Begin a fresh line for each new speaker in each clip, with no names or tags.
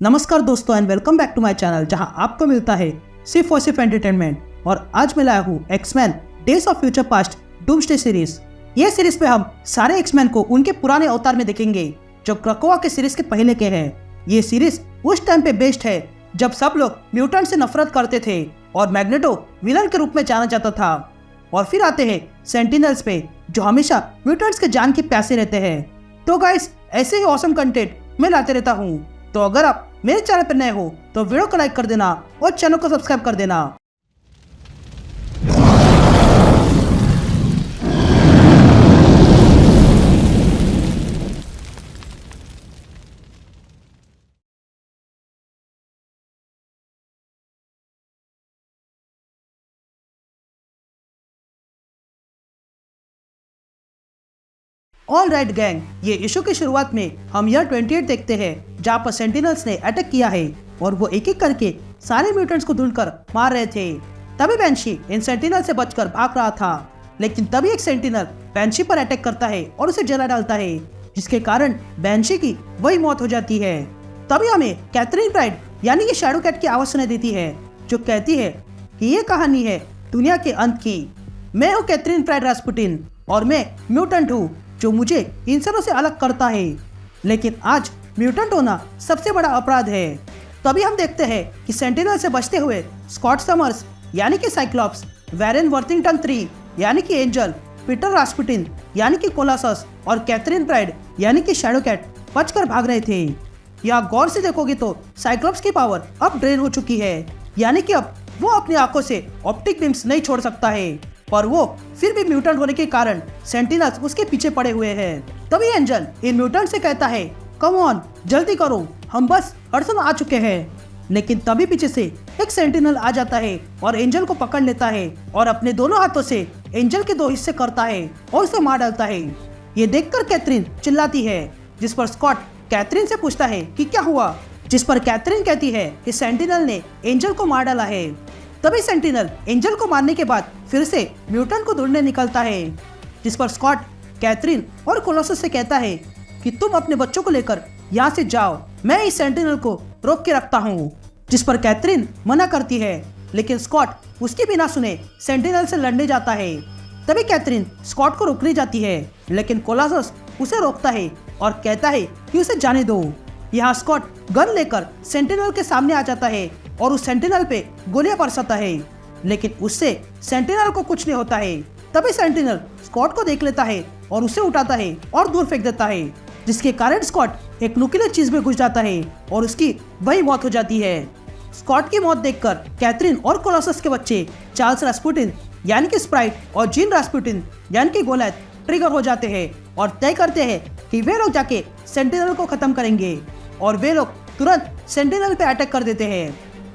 नमस्कार दोस्तों and welcome back to my channel जहां आपको मिलता है सिर्फ और सिर्फ एंटरटेनमेंट। और आज मैं लाया हूं X-Men days of future past doomsday series. ये सीरीज पे हम सारे एक्समैन को उनके पुराने अवतार में देखेंगे जो क्रकोआ के सीरीज के पहले के हैं। ये सीरीज उस टाइम पे बेस्ड है जब सब लोग म्यूटेंट से नफरत करते थे और मैग्नेटो विलन के रूप में जाना जाता था। और फिर आते हैं सेंटिनल्स पे जो हमेशा म्यूटेंट्स के जान के प्यासे रहते हैं। तो गाइस ऐसे ही ऑसम कंटेंट मैं लाते रहता हूँ। तो अगर आप मेरे चैनल पर नए हो तो वीडियो को लाइक कर देना और चैनल को सब्सक्राइब कर देना। ऑल राइट गैंग, ये इशू की शुरुआत में हम ईयर 28 देखते हैं जहाँ पर सेंटिनल्स ने अटैक किया है और वो एक एक करके सारे म्यूटेंट्स को ढूंढकर मार रहे थे। तभी बैंशी इन सेंटिनल से बचकर भाग रहा था, लेकिन तभी एक सेंटिनल बैंशी पर अटैक करता है और उसे जला डालता है, जिसके कारण बैंशी की वही मौत हो जाती है। तभी हमें कैथरीन प्राइड यानी कि शैडो कैट की आवाज सुनाई देती है जो कहती है कि ये कहानी है दुनिया के अंत की। मैं हूँ कैथरीन प्राइड रास्पुटिन और मैं म्यूटेंट हूँ जो मुझे इन सबों से अलग करता है, लेकिन आज म्यूटेंट होना सबसे बड़ा अपराध है। तभी हम देखते हैं कि सेंटिनल से बचते हुए स्कॉट समर्स यानी कि साइक्लॉप्स, वैरेन वर्थिंगटन 3 यानी कि एंजल, पीटर रास्पुटिन यानी कि कोलोसस और कैथरीन प्राइड यानी कि शैडो कैट बचकर भाग रहे थे। यहाँ गौर से देखोगे तो साइक्लॉप्स की पावर अब ड्रेन हो चुकी है, यानी कि अब वो अपनी आंखों से ऑप्टिक बीम्स नहीं छोड़ सकता है, पर वो फिर भी म्यूटेंट होने के कारण सेंटिनल्स उसके पीछे पड़े हुए हैं। तभी एंजल इन म्यूटेंट से कहता है कम ऑन जल्दी करो, हम बस हडसन आ चुके हैं। लेकिन तभी पीछे से एक सेंटिनल आ जाता है और एंजल को पकड़ लेता है और अपने दोनों हाथों से एंजल के 2 हिस्से करता है और उसे मार डालता है। ये देखकर कैथरीन चिल्लाती है, जिस पर स्कॉट कैथरीन से पूछता है कि क्या हुआ, जिस पर कैथरीन कहती है कि सेंटिनल ने एंजल को मार डाला है। तभी सेंटिनल एंजल को मारने के बाद फिर से म्यूटेंट को ढूंढने निकलता है, जिस पर स्कॉट कैथरीन और कोलोसस से कहता है कि तुम अपने बच्चों को लेकर यहाँ से जाओ, मैं इस सेंटिनल को रोक के रखता हूँ। जिस पर कैथरीन मना करती है, लेकिन स्कॉट उसकी बिना सुने सेंटिनल से लड़ने जाता है। तभी कैथरीन स्कॉट को रोकने जाती है, लेकिन कोलोसस उसे रोकता है और कहता है कि उसे जाने दो। यहाँ स्कॉट गन लेकर सेंटिनल के सामने आ जाता है और उस सेंटिनल पे गोलियां बरसाता है, लेकिन उससे सेंटिनल को कुछ नहीं होता है। तभी सेंटिनल स्कॉट को देख लेता है और उसे उठाता है और दूर फेंक देता है, जिसके कारण स्कॉट एक नुकीले चीज में घुस जाता है और उसकी वही मौत हो जाती है। स्कॉट की मौत देखकर कैथरीन और कोलोसस के बच्चे चार्ल्स रास्पुटिन यानी कि स्प्राइट और जीन रास्पुटिन यानी कि गोलियथ ट्रिगर हो जाते हैं और तय करते हैं कि वे लोग जाके सेंटिनल को खत्म करेंगे, और वे लोग तुरंत सेंटिनल पे अटैक कर देते हैं।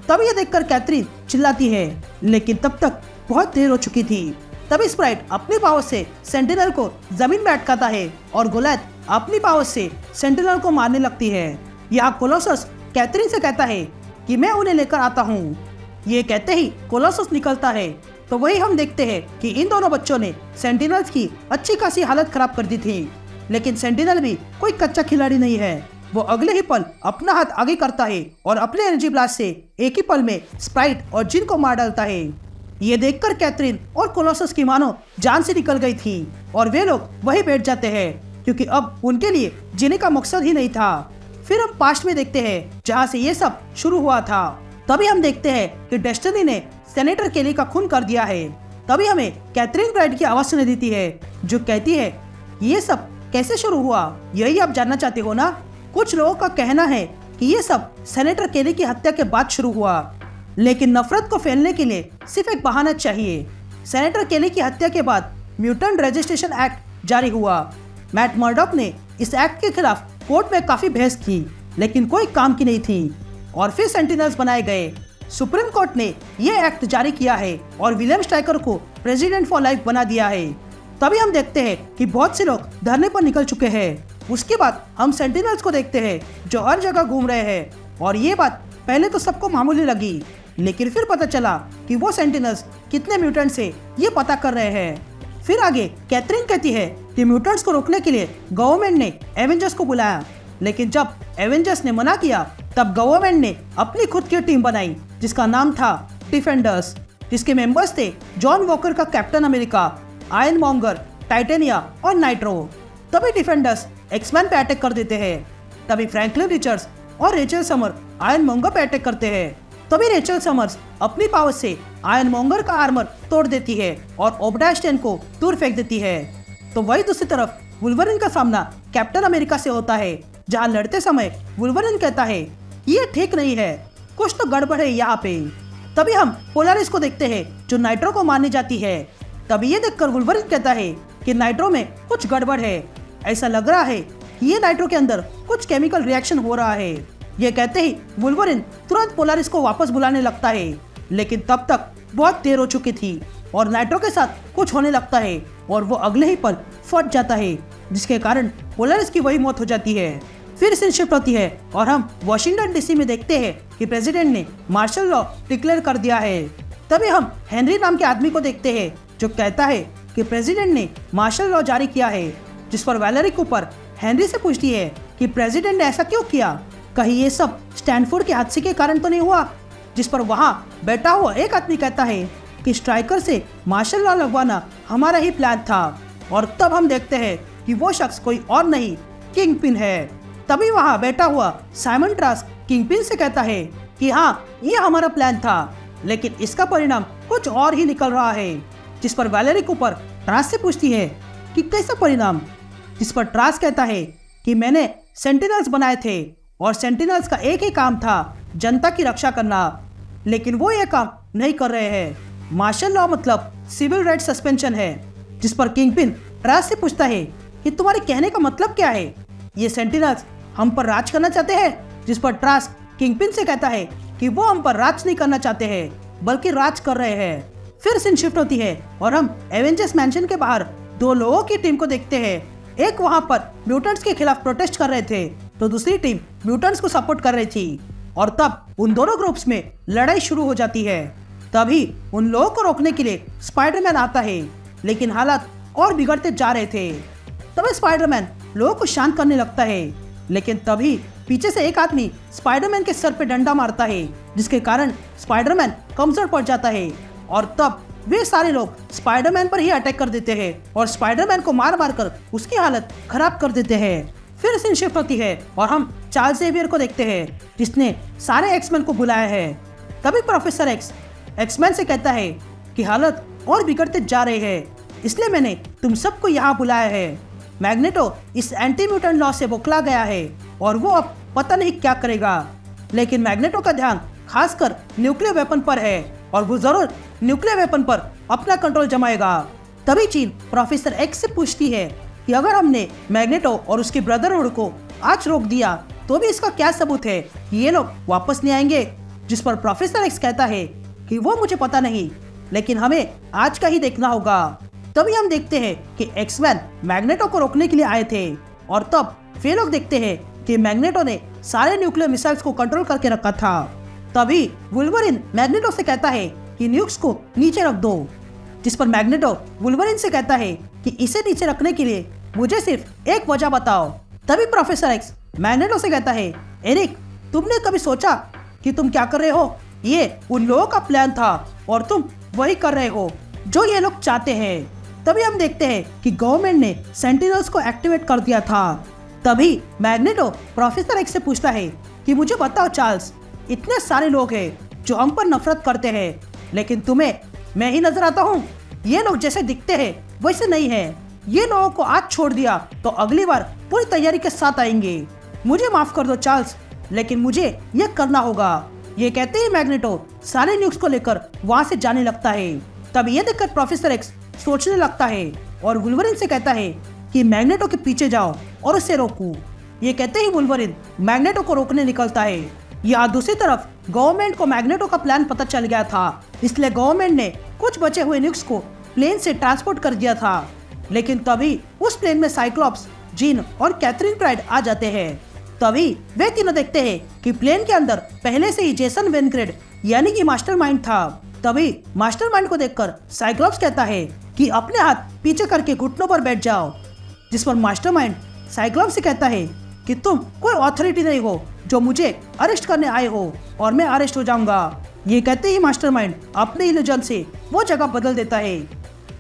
तब ये देखकर कैथरीन चिल्लाती है, लेकिन तब तक बहुत देर हो चुकी थी। तभी स्प्राइट अपनी पावर से सेंटिनल को जमीन में अटकाता है और गोलियथ अपनी पावर से सेंटिनल को मारने लगती है। यहाँ कोलोसस कैथरीन से कहता है कि मैं उन्हें लेकर आता हूँ। ये कहते ही कोलोसस निकलता है, तो वही हम देखते हैं कि इन दोनों बच्चों ने सेंटिनल्स की अच्छी खासी हालत खराब कर दी थी। लेकिन सेंटिनल भी कोई कच्चा खिलाड़ी नहीं है, वो अगले ही पल अपना हाथ आगे करता है और अपने एनर्जी ब्लास्ट से एक ही पल में स्प्राइट और जिन को मार डालता है। ये देखकर कैथरीन और कोलोसस की मानो जान से निकल गई थी और वे लोग वहीं बैठ जाते हैं, क्योंकि अब उनके लिए जीने का मकसद ही नहीं था। फिर हम पास्ट में देखते हैं जहाँ से ये सब शुरू हुआ था। तभी हम देखते हैं कि डेस्टिनी ने सेनेटर केली का खून कर दिया है। तभी हमें कैथरीन प्राइड की आवाज सुनाई देती है जो कहती है ये सब कैसे शुरू हुआ, यही आप जानना चाहते हो ना। कुछ लोगों का कहना है कि ये सब सेनेटर केली की हत्या के बाद शुरू हुआ, लेकिन नफरत को फैलने के लिए सिर्फ एक बहाना चाहिए। सेनेटर केली की हत्या के बाद म्यूटेंट रजिस्ट्रेशन एक्ट जारी हुआ। मैट मर्डॉक ने इस एक्ट के खिलाफ कोर्ट में काफी बहस की, लेकिन कोई काम की नहीं थी और फिर सेंटिनल्स बनाए गए। सुप्रीम कोर्ट ने यह एक्ट जारी किया है और विलियम स्ट्राइकर को प्रेसिडेंट फॉर लाइफ बना दिया है। तभी हम देखते हैं कि बहुत से लोग धरने पर निकल चुके हैं। उसके बाद हम सेंटिनल्स को देखते हैं जो हर जगह घूम रहे हैं, और ये बात पहले तो सबको मामूली लगी, लेकिन फिर पता चला कि वो सेंटिनल्स कितने म्यूटेंट्स हैं ये पता कर रहे हैं। फिर आगे कैथरीन कहती है कि म्यूटेंट्स को रोकने के लिए गवर्नमेंट ने एवेंजर्स को बुलाया, लेकिन जब एवेंजर्स ने मना किया तब गवर्नमेंट ने अपनी खुद की टीम बनाई जिसका नाम था डिफेंडर्स, जिसके मेंबर्स थे जॉन वॉकर का captain America, iron monger, titania और नाइट्रो। तभी डिफेंडर्स एक्समैन पे अटैक कर देते हैं। तभी फ्रैंकलिन रिचर्ड्स और रेचल समर आयरन मॉन्गर पे अटैक करते हैं। तभी रेचल समर्स अपनी पावर से आयरन मॉन्गर का आर्मर तोड़ देती है और ओबडाय स्टेन को दूर फेंक देती है। तो वही दूसरी तरफ वुल्वरिन का सामना कैप्टन अमेरिका से होता है, जहां लड़ते समय वुल्वरिन कहता है ये ठीक नहीं है, कुछ तो गड़बड़ है यहाँ पे। तभी हम पोलारिस को देखते हैं जो नाइट्रो को मारने जाती है। तभी ये देखकर वुल्वरिन कहता है कि नाइट्रो में कुछ गड़बड़ है, ऐसा लग रहा है कि ये नाइट्रो के अंदर कुछ केमिकल रिएक्शन हो रहा है। ये कहते ही वुल्वरिन तुरंत पोलारिस को वापस बुलाने लगता है, लेकिन तब तक बहुत देर हो चुकी थी और नाइट्रो के साथ कुछ होने लगता है और वो अगले ही पल फट जाता है, जिसके कारण पोलारिस की वही मौत हो जाती है। फिर सीन शिफ्ट होती है और हम वॉशिंगटन डीसी में देखते हैं कि प्रेसिडेंट ने मार्शल लॉ डिक्लेयर कर दिया है। तभी हम हेनरी नाम के आदमी को देखते हैं जो कहता है कि प्रेसिडेंट ने मार्शल लॉ जारी किया है, जिस पर वैलेरी कूपर हेनरी से पूछती है कि प्रेसिडेंट ने ऐसा क्यों किया, कहीं ये सब स्टैनफोर्ड के हादसे के कारण तो नहीं हुआ। जिस पर वहाँ बैठा हुआ एक आदमी कहता है कि स्ट्राइकर से मार्शल लॉ लगवाना हमारा ही प्लान था। और तब हम देखते हैं कि वो शख्स कोई और नहीं किंगपिन है। तभी वहाँ बैठा हुआ साइमन ट्रास्क किंगपिन से कहता है कि हाँ ये हमारा प्लान था, लेकिन इसका परिणाम कुछ और ही निकल रहा है। जिस पर वैलेरी कूपर ट्रास्क से पूछती है कि कैसा परिणाम, जिस पर ट्रास्क कहता है कि मैंने सेंटिनल्स बनाए थे और सेंटिनल्स का एक ही काम था जनता की रक्षा करना, लेकिन वो ये काम नहीं कर रहे हैं। मार्शल लॉ मतलब सिविल राइट सस्पेंशन है। जिस पर किंगपिन ट्रास्क से पूछता है कि तुम्हारे कहने का मतलब क्या है, ये सेंटिनल्स हम पर राज करना चाहते हैं। जिस पर ट्रास्क किंगपिन से कहता है कि वो हम पर राज नहीं करना चाहते हैं बल्कि राज कर रहे हैं। फिर सीन शिफ्ट होती है और हम एवेंजर्स मैंशन के बाहर दो लोगों की टीम को देखते हैं। एक वहां पर म्यूटेंट्स के खिलाफ प्रोटेस्ट कर रहे थे तो दूसरी टीम म्यूटेंट्स को सपोर्ट कर रही थी। और तब उन दोनों ग्रुप्स में लड़ाई शुरू हो जाती है। तभी उन लोगों को रोकने के लिए स्पाइडरमैन आता है, लेकिन हालात और बिगड़ते जा रहे थे। तभी स्पाइडरमैन लोगों को शांत करने लगता है, लेकिन तभी पीछे से एक आदमी स्पाइडरमैन के सर पे डंडा मारता है, जिसके कारण स्पाइडरमैन कमजोर पड़ जाता है। और तब वे सारे लोग स्पाइडरमैन पर ही अटैक कर देते हैं और स्पाइडरमैन को मार मार कर उसकी हालत खराब कर देते हैं। फिर सीन शिफ्ट होती है और हम चार्ल्स ज़ेवियर को देखते हैं जिसने सारे एक्समैन को बुलाया है। तभी प्रोफेसर एक्स एक्समैन से कहता है कि हालत और बिगड़ते जा रहे हैं, इसलिए मैंने तुम सबको यहाँ बुलाया है। मैग्नेटो इस एंटी म्यूटेंट लॉ से बौखला गया है और वो अब पता नहीं क्या करेगा, लेकिन मैग्नेटो का ध्यान खासकर न्यूक्लियर वेपन पर है और वो जरूर न्यूक्लियर वेपन पर अपना कंट्रोल जमाएगा। तभी चीन प्रोफेसर एक्स से पूछती है कि अगर हमने मैग्नेटो और उसके ब्रदरहुड को आज रोक दिया तो भी इसका क्या सबूत है कि ये लोग वापस नहीं आएंगे। जिस पर प्रोफेसर एक्स कहता है कि वो मुझे पता नहीं, लेकिन हमें आज का ही देखना होगा। तभी हम देखते हैं कि एक्समैन मैग्नेटो को रोकने के लिए आए थे और तब वे लोग देखते हैं कि मैग्नेटो ने सारे न्यूक्लियर मिसाइल्स को कंट्रोल करके रखा था। तभी वुल्वरिन मैग्नेटो से कहता है कि न्यूक्स को नीचे रख दो, जिस पर मैग्नेटो वुल्वरिन से कहता है कि इसे नीचे रखने के लिए मुझे सिर्फ एक वजह बताओ। तभी प्रोफेसर एक्स मैग्नेटो से कहता है एरिक, तुमने कभी सोचा कि तुम क्या कर रहे हो? ये उन लोगों का प्लान था और तुम वही कर रहे हो जो ये लोग चाहते हैं। तभी हम देखते हैं कि गवर्नमेंट ने सेंटिनल्स को एक्टिवेट कर दिया था। तभी मैग्नेटो प्रोफेसर एक्स से पूछता है कि मुझे बताओ चार्ल्स, इतने सारे लोग हैं जो हम पर नफरत करते हैं, लेकिन तुम्हें मैं ही नजर आता हूँ। ये लोग जैसे दिखते हैं वैसे नहीं है। ये लोगों को आज छोड़ दिया तो अगली बार पूरी तैयारी के साथ आएंगे। मुझे माफ कर दो चार्ल्स, लेकिन मुझे ये करना होगा। ये कहते ही मैग्नेटो सारे न्यूक्स को लेकर वहाँ से जाने लगता है। तब ये देखकर प्रोफेसर एक्स सोचने लगता है और वुल्वरिन से कहता है कि मैग्नेटो के पीछे जाओ और उसे रोको। ये कहते ही वुल्वरिन मैग्नेटो को रोकने निकलता है। यहाँ दूसरी तरफ गवर्नमेंट को मैग्नेटो का प्लान पता चल गया था, इसलिए गवर्नमेंट ने कुछ बचे हुए न्यूक्स को प्लेन से ट्रांसपोर्ट कर दिया था। लेकिन तभी उस प्लेन में साइक्लॉप्स, जीन और कैथरीन प्राइड आ जाते हैं। तभी वे तीनों देखते हैं कि प्लेन के अंदर पहले से ही जेसन वेनक्रेड यानी कि मास्टरमाइंड था। तभी मास्टरमाइंड को देखकर साइक्लॉप्स कहता है कि अपने हाथ पीछे करके घुटनों पर बैठ जाओ, जिस पर मास्टरमाइंड साइक्लॉप्स से कहता है कि तुम कोई अथॉरिटी नहीं हो जो मुझे अरेस्ट करने आए हो और मैं अरेस्ट हो जाऊंगा। ये कहते ही मास्टरमाइंड अपने इल्यूजन से वो जगह बदल देता है।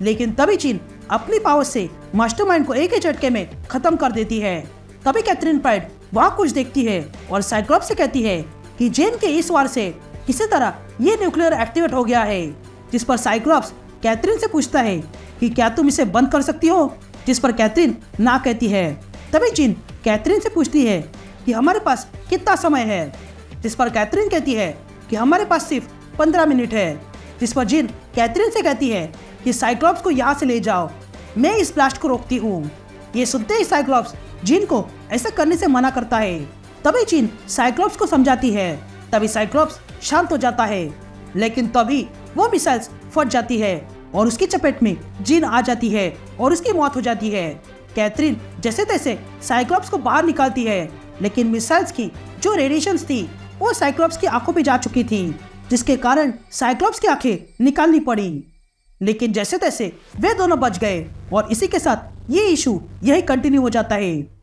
लेकिन तभी जिन अपनी पावर से मास्टरमाइंड को एक ही झटके में खत्म कर देती है। तभी कैथरीन प्राइड वहाँ कुछ देखती है और साइक्लॉप्स से कहती है कि जेन के इस वार से किसी तरह ये न्यूक्लियर एक्टिवेट हो गया है। जिस पर साइक्लॉप्स कैथरीन से पूछता है कि क्या तुम इसे बंद कर सकती हो, जिस पर कैथरीन ना कहती है। तभी जिन कैथरीन से पूछती है कि हमारे पास कितना समय है, जिस पर कैथरीन कहती है कि हमारे पास सिर्फ 15 मिनट है। जिस पर जिन कैथरीन से कहती है कि साइक्लॉप्स को यहाँ से ले जाओ, मैं इस ब्लास्ट को रोकती हूँ। ये सुनते ही साइक्लॉप्स जिन को ऐसा करने से मना करता है। तभी जिन साइक्लॉप्स को समझाती है। तभी साइक्लॉप्स शांत हो जाता है। लेकिन तभी वो मिसाइल्स फट जाती है और उसकी चपेट में जिन आ जाती है और उसकी मौत हो जाती है। कैथरीन जैसे तैसे साइक्लॉप्स को बाहर निकालती है, लेकिन मिसाइल्स की जो रेडिएशंस थी वो साइक्लॉप्स की आंखों पे जा चुकी थी, जिसके कारण साइक्लॉप्स की आंखें निकालनी पड़ी। लेकिन जैसे तैसे वे दोनों बच गए और इसी के साथ ये इशू यही कंटिन्यू हो जाता है।